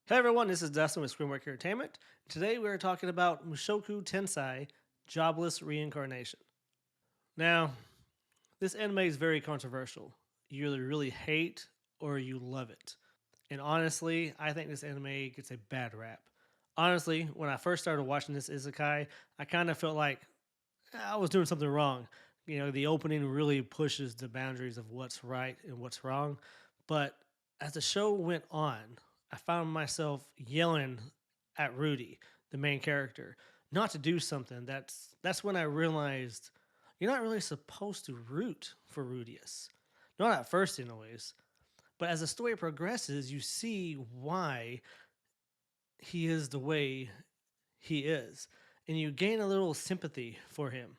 Hey everyone, this is Dustin with Screenwork Entertainment. Today we are talking about Mushoku Tensei, Jobless Reincarnation. Now, this anime is very controversial. You either really hate or you love it. And honestly, I think this anime gets a bad rap. Honestly, when I first started watching this isekai, I kind of felt like I was doing something wrong. You know, the opening really pushes the boundaries of what's right and what's wrong. But as the show went on, I found myself yelling at Rudy, the main character, not to do something. That's when I realized you're not really supposed to root for Rudius. Not at first, anyways. But as the story progresses, you see why he is the way he is, and you gain a little sympathy for him.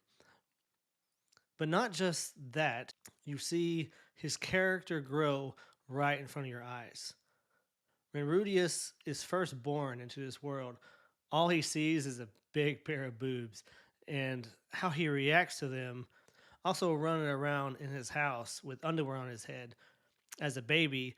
But not just that, you see his character grow right in front of your eyes. When Rudius is first born into this world, all he sees is a big pair of boobs, and how he reacts to them. Also, running around in his house with underwear on his head as a baby,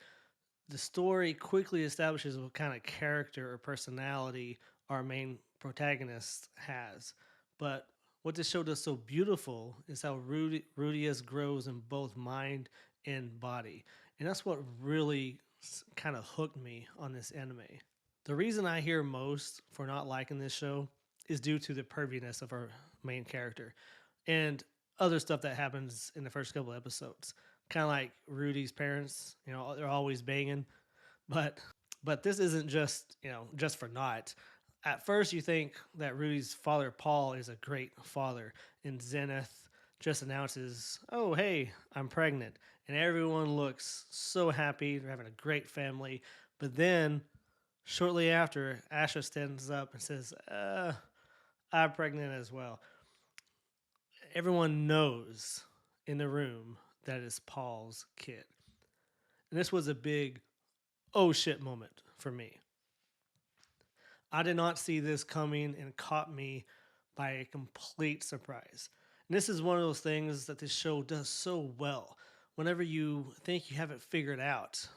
the story quickly establishes what kind of character or personality our main protagonist has. But what this show does so beautiful is how Rudius grows in both mind and body. And that's what really kind of hooked me on this anime. The reason I hear most for not liking this show is due to the perviness of our main character and other stuff that happens in the first couple of episodes. Kind of like Rudy's parents, you know, they're always banging, but this isn't just for naught. At first, you think that Rudy's father Paul is a great father, and Zenith just announces, "Oh, hey, I'm pregnant," and everyone looks so happy. They're having a great family, but then shortly after, Asha stands up and says, "I'm pregnant as well." Everyone knows in the room that it's Paul's kid, and this was a big oh shit moment for me. I did not see this coming and caught me by a complete surprise. And this is one of those things that this show does so well. Whenever you think you haven't figured out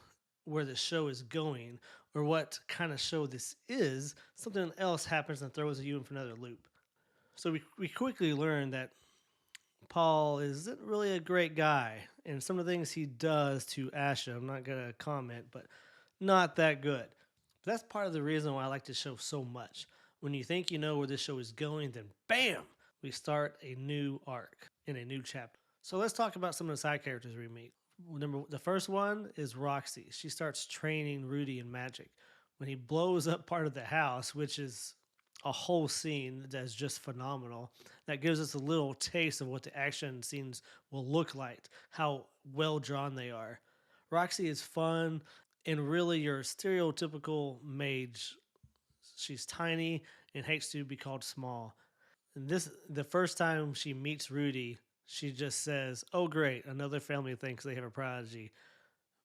where the show is going or what kind of show this is, something else happens and throws you in for another loop. So we quickly learn that Paul isn't really a great guy, and some of the things he does to Asha, I'm not going to comment, but not that good. But that's part of the reason why I like this show so much. When you think you know where this show is going, then bam, we start a new arc in a new chapter. So let's talk about some of the side characters we meet. The first one is Roxy. She starts training Rudy in magic. When he blows up part of the house, which is a whole scene that's just phenomenal, that gives us a little taste of what the action scenes will look like, how well drawn they are. Roxy is fun and really your stereotypical mage. She's tiny and hates to be called small. And the first time she meets Rudy, she just says, "Oh great, another family thinks they have a prodigy."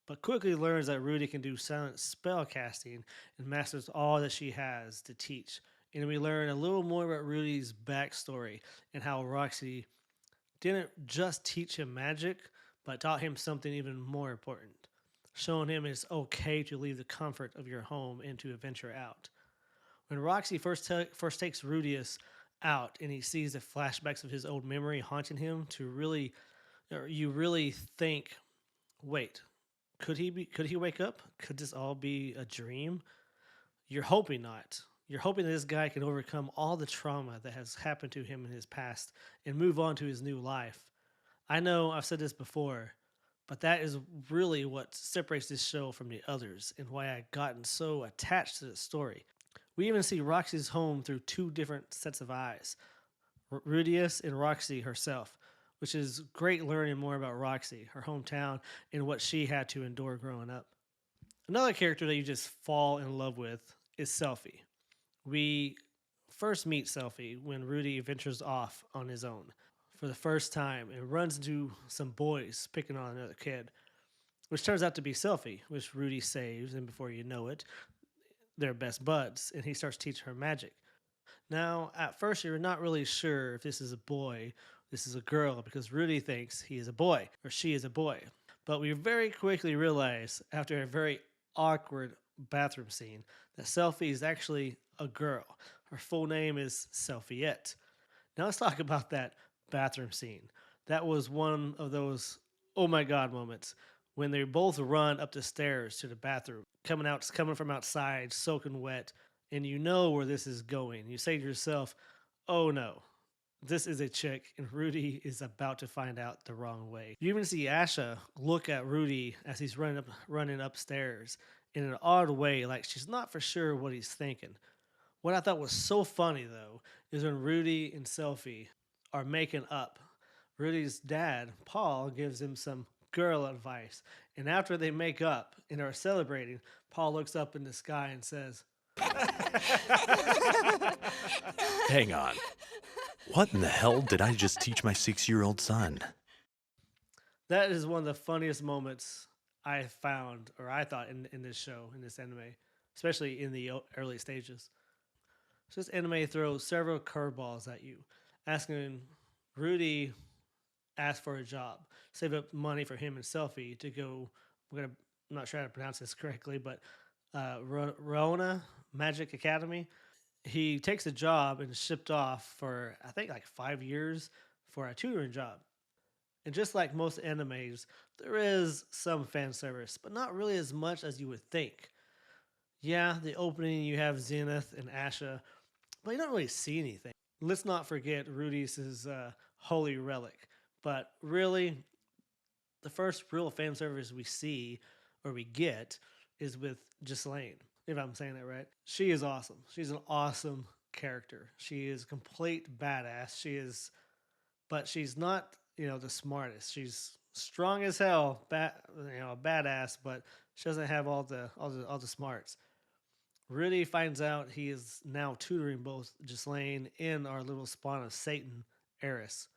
But quickly learns that Rudy can do silent spell casting and masters all that she has to teach. And we learn a little more about Rudy's backstory and how Roxy didn't just teach him magic, but taught him something even more important, showing him it's okay to leave the comfort of your home and to venture out. When Roxy first takes Rudius out and he sees the flashbacks of his old memory haunting him, you really think, wait, could he wake up? Could this all be a dream? You're hoping not. You're hoping that this guy can overcome all the trauma that has happened to him in his past and move on to his new life. I know I've said this before, but that is really what separates this show from the others and why I've gotten so attached to the story. We even see Roxy's home through two different sets of eyes, Rudius and Roxy herself, which is great learning more about Roxy, her hometown, and what she had to endure growing up. Another character that you just fall in love with is Selphie. We first meet Selphie when Rudy ventures off on his own for the first time and runs into some boys picking on another kid, which turns out to be Selphie, which Rudy saves, and before you know it, they're best buds, and he starts teaching her magic. Now, at first, you're not really sure if this is a boy, this is a girl, because Rudy thinks he is a boy or she is a boy. But we very quickly realize, after a very awkward bathroom scene that Selfie is actually a girl. Her full name is Sylphiette. Now let's talk about that bathroom scene. That was one of those oh my god moments when they both run up the stairs to the bathroom, coming from outside, soaking wet, and you know where this is going. You say to yourself, "Oh no, this is a chick, and Rudy is about to find out the wrong way." You even see Asha look at Rudy as he's running upstairs in an odd way, like she's not for sure what he's thinking. What I thought was so funny though is when Rudy and Selfie are making up. Rudy's dad, Paul, gives him some girl advice, and after they make up and are celebrating, Paul looks up in the sky and says, Hang on. What in the hell did I just teach my 6-year-old son? That is one of the funniest moments I found, or I thought, in this show, in this anime, especially in the early stages. So this anime throws several curveballs at you, asking Rudy ask for a job, save up money for him and Selfie to go. I'm not sure how to pronounce this correctly, but Rona Magic Academy. He takes a job and is shipped off for I think like 5 years for a tutoring job. And just like most animes, there is some fan service, but not really as much as you would think. Yeah, the opening you have Zenith and Asha, but you don't really see anything. Let's not forget Rudy's holy relic. But really, the first real fan service we see or we get is with Ghislaine, if I'm saying that right. She is awesome. She's an awesome character. She is complete badass. But she's not, the smartest. She's strong as hell, a badass, but she doesn't have all the smarts. Rudy finds out he is now tutoring both Ghislaine and our little spawn of Satan, Eris.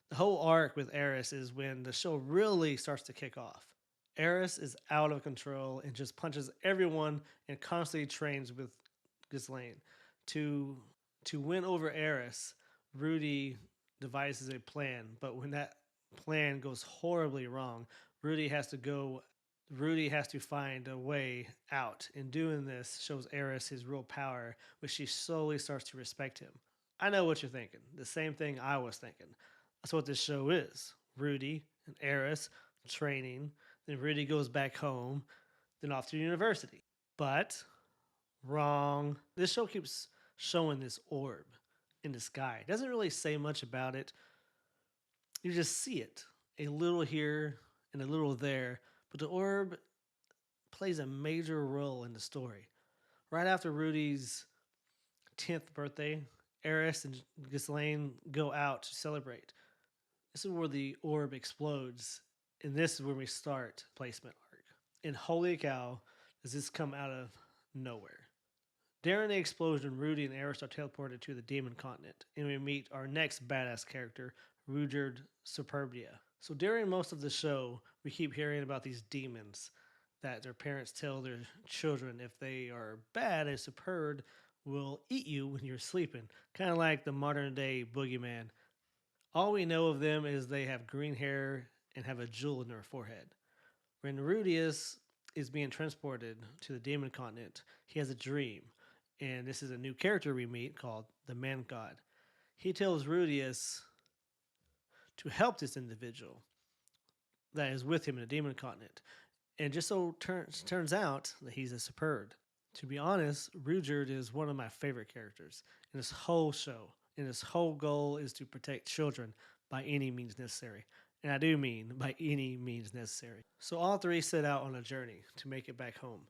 The whole arc with Eris is when the show really starts to kick off. Eris is out of control and just punches everyone and constantly trains with Ghislaine. To win over Eris, Rudy devises a plan, but when that plan goes horribly wrong, Rudy has to find a way out. In doing this, shows Eris his real power, which she slowly starts to respect him. I know what you're thinking. The same thing I was thinking. That's what this show is. Rudy and Eris training. Then Rudy goes back home. Then off to university. But wrong. This show keeps showing this orb in the sky. It doesn't really say much about it. You just see it. A little here and a little there. But the orb plays a major role in the story. Right after Rudy's 10th birthday, Eris and Ghislaine go out to celebrate. This is where the orb explodes, and this is where we start placement arc. And holy cow, does this come out of nowhere. During the explosion, Rudy and Eris are teleported to the demon continent, and we meet our next badass character, Ruijerd Superbia. So during most of the show, we keep hearing about these demons that their parents tell their children if they are bad, a superb will eat you when you're sleeping, kind of like the modern day boogeyman. All we know of them is they have green hair and have a jewel in their forehead. When Rudius is being transported to the demon continent, he has a dream, and this is a new character we meet called the Man God. He tells Rudius to help this individual that is with him in the demon continent, and just so turns out that he's a superb. To be honest, Ruijerd is one of my favorite characters in this whole show. And his whole goal is to protect children by any means necessary. And I do mean by any means necessary. So all three set out on a journey to make it back home.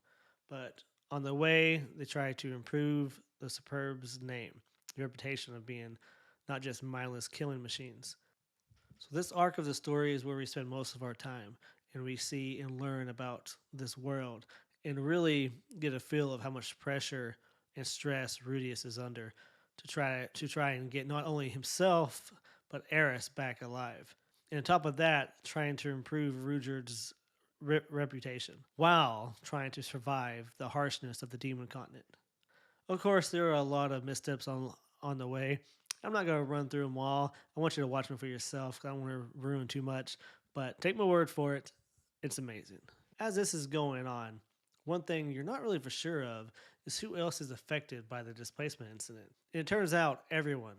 But on the way, they try to improve the Superb's name, the reputation of being not just mindless killing machines. So this arc of the story is where we spend most of our time. And we see and learn about this world and really get a feel of how much pressure and stress Rudius is under to try and get not only himself but Eris back alive. And on top of that, trying to improve Ruijerd's reputation while trying to survive the harshness of the demon continent. Of course, there are a lot of missteps on the way. I'm not going to run through them all. I want you to watch them for yourself because I don't want to ruin too much. But take my word for it, it's amazing. As this is going on, One thing you're not really for sure of is who else is affected by the displacement incident. And it turns out everyone,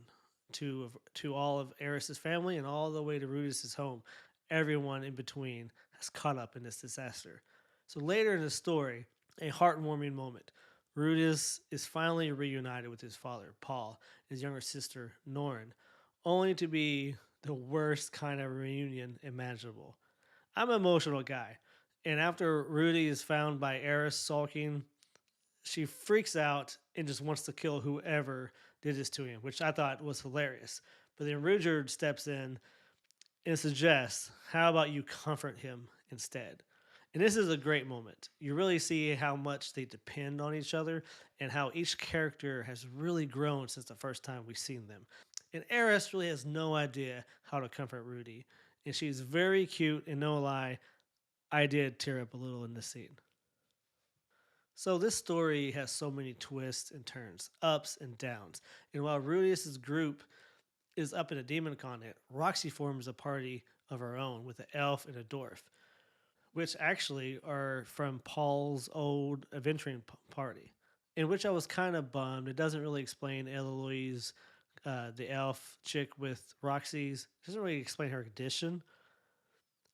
to all of Eris's family and all the way to Rudis's home, everyone in between has caught up in this disaster. So later in the story, a heartwarming moment. Rudis is finally reunited with his father, Paul, and his younger sister, Norrin, only to be the worst kind of reunion imaginable. I'm an emotional guy, and after Rudy is found by Eris sulking, she freaks out and just wants to kill whoever did this to him, which I thought was hilarious. But then Ruijerd steps in and suggests, how about you comfort him instead? And this is a great moment. You really see how much they depend on each other and how each character has really grown since the first time we've seen them. And Eris really has no idea how to comfort Rudy. And she's very cute, and no lie, I did tear up a little in this scene. So this story has so many twists and turns, ups and downs. And while Rudius's group is up in a demon continent, Roxy forms a party of her own with an elf and a dwarf, which actually are from Paul's old adventuring party, in which I was kind of bummed. It doesn't really explain Eloise, the elf chick with Roxy's. It doesn't really explain her condition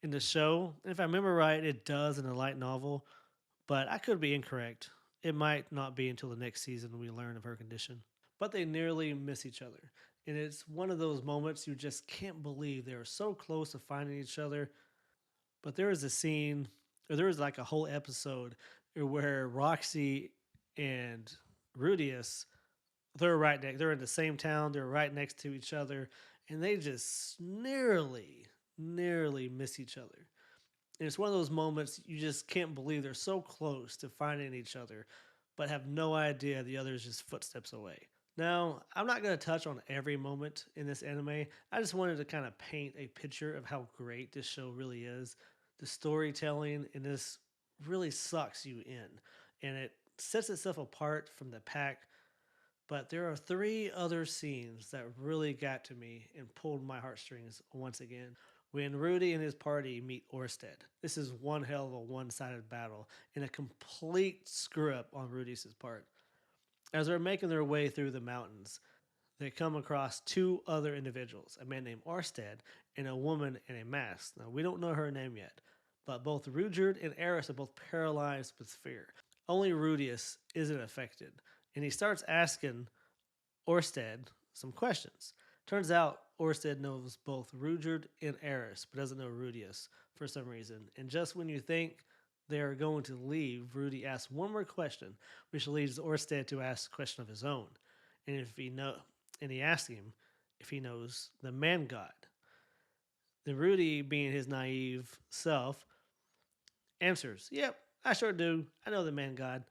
in the show. And if I remember right, it does in the light novel, but I could be incorrect. It might not be until the next season we learn of her condition. But they nearly miss each other. And it's one of those moments you just can't believe they were so close to finding each other. But there was a scene, or there was like a whole episode where Roxy and Rudius, they're in the same town, they're right next to each other, and they just nearly miss each other. And it's one of those moments you just can't believe they're so close to finding each other, but have no idea the other is just footsteps away. Now, I'm not going to touch on every moment in this anime. I just wanted to kind of paint a picture of how great this show really is. The storytelling in this really sucks you in, and it sets itself apart from the pack. But there are three other scenes that really got to me and pulled my heartstrings once again. When Rudy and his party meet Orsted, this is one hell of a one-sided battle and a complete screw-up on Rudy's part. As they're making their way through the mountains, they come across two other individuals, a man named Orsted and a woman in a mask. Now, we don't know her name yet, but both Ruijerd and Eris are both paralyzed with fear. Only Rudius isn't affected, and he starts asking Orsted some questions. Turns out Orsted knows both Ruijerd and Eris, but doesn't know Rudius for some reason. And just when you think they are going to leave, Rudy asks one more question, which leads Orsted to ask a question of his own. And he asks him if he knows the man god. Then Rudy, being his naive self, answers, "Yep, I sure do. I know the man god."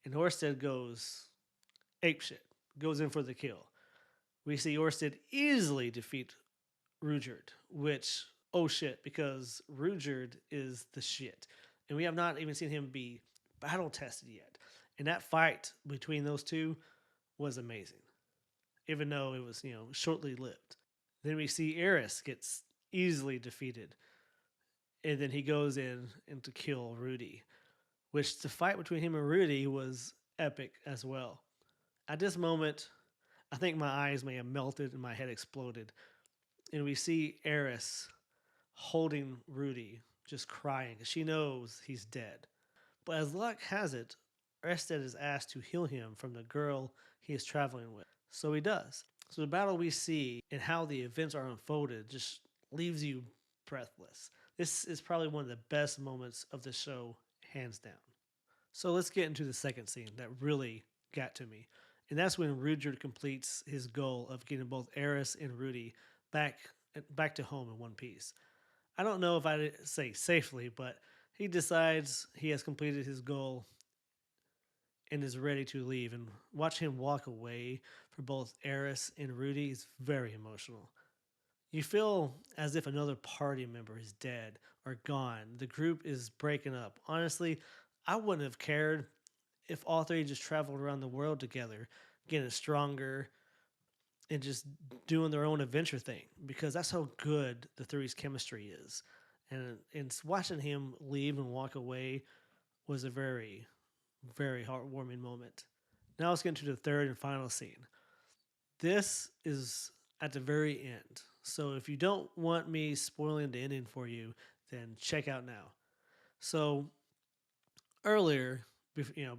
And Orsted goes apeshit, goes in for the kill. We see Orsted easily defeat Ruijerd, which, oh shit, because Ruijerd is the shit. And we have not even seen him be battle tested yet. And that fight between those two was amazing, even though it was, shortly lived. Then we see Eris gets easily defeated. And then he goes in and to kill Rudy, which the fight between him and Rudy was epic as well. At this moment, I think my eyes may have melted and my head exploded. And we see Eris holding Rudy, just crying, because she knows he's dead. But as luck has it, Orsted is asked to heal him from the girl he is traveling with. So he does. So the battle we see and how the events are unfolded just leaves you breathless. This is probably one of the best moments of the show, hands down. So let's get into the second scene that really got to me. And that's when Ruijerd completes his goal of getting both Eris and Rudy back to home in one piece. I don't know if I'd say safely, but he decides he has completed his goal and is ready to leave. And watch him walk away for both Eris and Rudy is very emotional. You feel as if another party member is dead or gone. The group is breaking up. Honestly, I wouldn't have cared if all three just traveled around the world together, getting stronger and just doing their own adventure thing, because that's how good the three's chemistry is. And watching him leave and walk away was a very Very heartwarming moment. Now let's get into the third and final scene. This is at the very end. So if you don't want me spoiling the ending for you, then check out now. So earlier,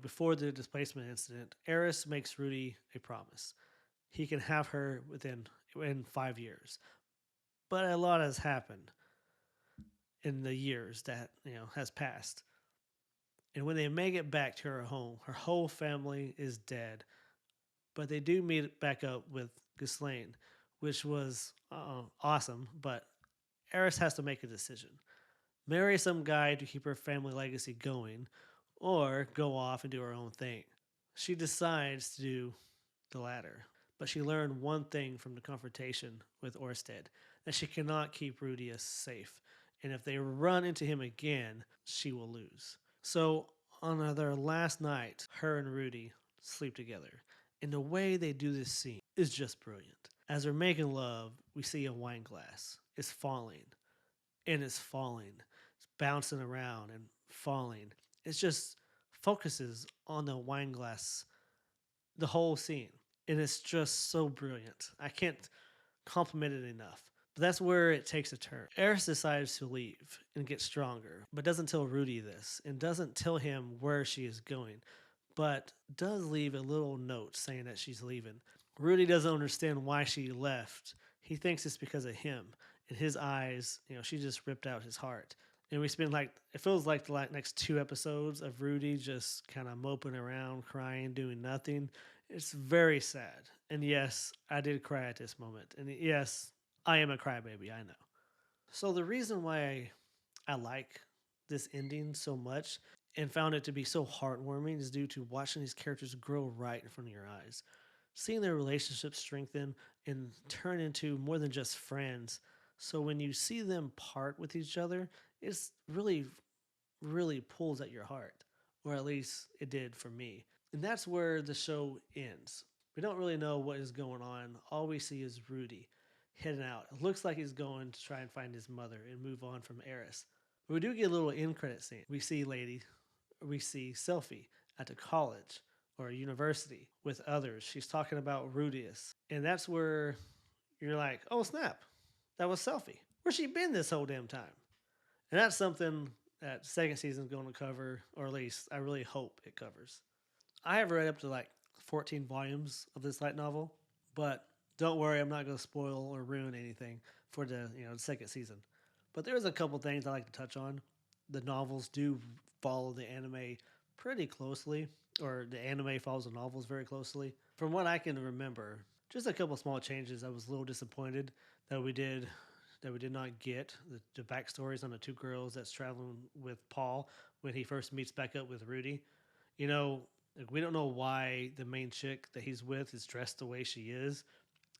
before the displacement incident, Eris makes Rudy a promise. He can have her in 5 years. But a lot has happened in the years that has passed. And when they make it back to her home, her whole family is dead. But they do meet back up with Ghislaine, which was awesome. But Eris has to make a decision: marry some guy to keep her family legacy going, or go off and do her own thing. She decides to do the latter. But she learned one thing from the confrontation with Orsted: that she cannot keep Rudy safe. And if they run into him again, she will lose. So on their last night, her and Rudy sleep together. And the way they do this scene is just brilliant. As they're making love, we see a wine glass. It's falling and it's falling. It's bouncing around and falling. It just focuses on the wine glass the whole scene. And it's just so brilliant. I can't compliment it enough. But that's where it takes a turn. Eris decides to leave and get stronger, but doesn't tell Rudy this and doesn't tell him where she is going, but does leave a little note saying that she's leaving. Rudy doesn't understand why she left. He thinks it's because of him. In his eyes, she just ripped out his heart. And we spend it feels like the next 2 episodes of Rudy just kind of moping around, crying, doing nothing. It's very sad. And yes, I did cry at this moment. And yes, I am a crybaby, I know. So the reason why I like this ending so much and found it to be so heartwarming is due to watching these characters grow right in front of your eyes. Seeing their relationships strengthen and turn into more than just friends. So when you see them part with each other, it's really, really pulls at your heart. Or at least it did for me. And that's where the show ends. We don't really know what is going on. All we see is Rudy heading out. It looks like he's going to try and find his mother and move on from Eris. But we do get a little end credit scene. We see Sylphie at the college or university with others. She's talking about Rudius. And that's where you're like, oh snap, that was Sylphie. Where's she been this whole damn time? And that's something that second season is going to cover, or at least I really hope it covers. I have read up to 14 volumes of this light novel, but don't worry, I'm not going to spoil or ruin anything for the second season. But there's a couple things I like to touch on. The novels do follow the anime pretty closely, or the anime follows the novels very closely. From what I can remember, just a couple small changes. I was a little disappointed that we did not get the backstories on the two girls that's traveling with Paul when he first meets back up with Rudy. We don't know why the main chick that he's with is dressed the way she is,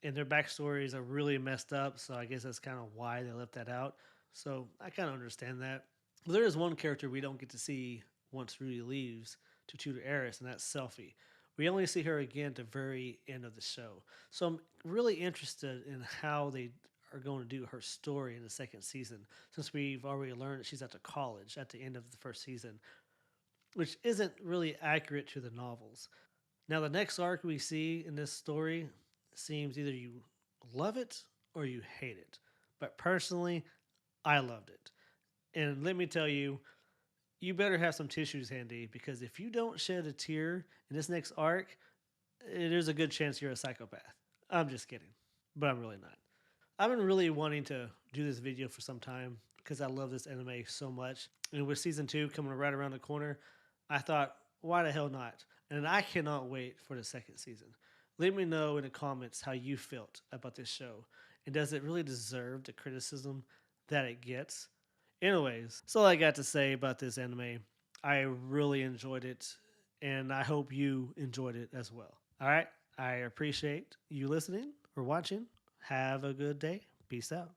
and their backstories are really messed up. So I guess that's kind of why they left that out. So I kind of understand that. But there is one character we don't get to see once Rudy leaves to tutor Eris, and that's Sylphie. We only see her again at the very end of the show. So I'm really interested in how they are going to do her story in the second season, since we've already learned that she's at the college at the end of the first season, which isn't really accurate to the novels. Now, the next arc we see in this story seems either you love it or you hate it. But personally, I loved it. And let me tell you, you better have some tissues handy, because if you don't shed a tear in this next arc, there's a good chance you're a psychopath. I'm just kidding, but I'm really not. I've been really wanting to do this video for some time because I love this anime so much. And with season 2 coming right around the corner, I thought, why the hell not? And I cannot wait for the second season. Let me know in the comments how you felt about this show. And does it really deserve the criticism that it gets? Anyways, that's all I got to say about this anime. I really enjoyed it, and I hope you enjoyed it as well. All right? I appreciate you listening or watching. Have a good day. Peace out.